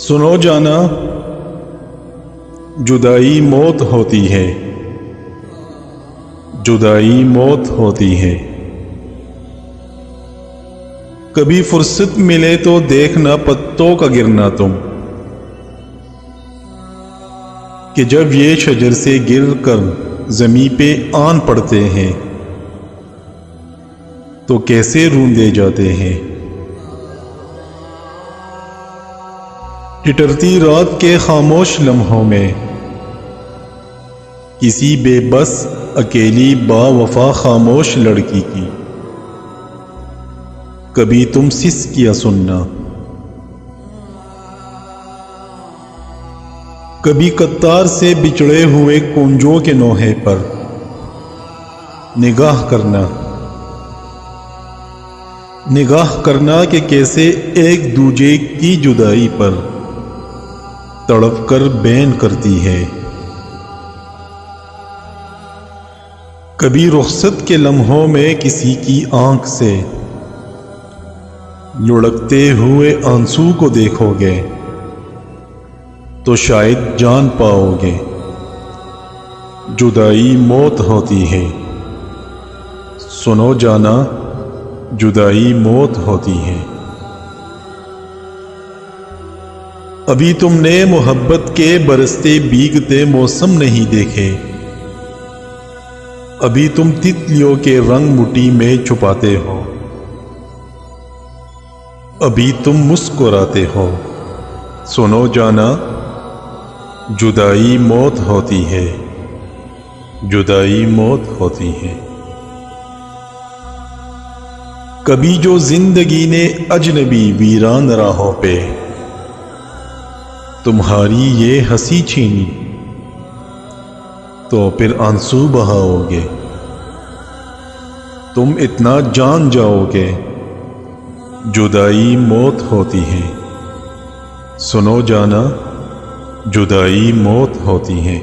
سنو جانا، جدائی موت ہوتی ہے، جدائی موت ہوتی ہے۔ کبھی فرصت ملے تو دیکھنا پتوں کا گرنا تم، کہ جب یہ شجر سے گر کر زمیں پہ آن پڑتے ہیں تو کیسے روندے جاتے ہیں۔ ٹٹرتی رات کے خاموش لمحوں میں کسی بے بس اکیلی با وفا خاموش لڑکی کی کبھی تم سس کیا سننا، کبھی قطار سے بچھڑے ہوئے کنجوں کے نوحے پر نگاہ کرنا کہ کیسے ایک دوجے کی جدائی پر تڑپ کر بین کرتی ہے۔ کبھی رخصت کے لمحوں میں کسی کی آنکھ سے لڑکتے ہوئے آنسو کو دیکھو گے تو شاید جان پاؤ گے جدائی موت ہوتی ہے۔ سنو جانا، جدائی موت ہوتی ہے۔ ابھی تم نے محبت کے برستے بھیگتے موسم نہیں دیکھے، ابھی تم تتلیوں کے رنگ مٹی میں چھپاتے ہو، ابھی تم مسکراتے ہو۔ سنو جانا، جدائی موت ہوتی ہے، جدائی موت ہوتی ہے۔ کبھی جو زندگی نے اجنبی ویران راہوں پہ تمہاری یہ ہنسی چھینی تو پھر آنسو بہاؤ گے، تم اتنا جان جاؤ گے جدائی موت ہوتی ہے۔ سنو جانا، جدائی موت ہوتی ہے۔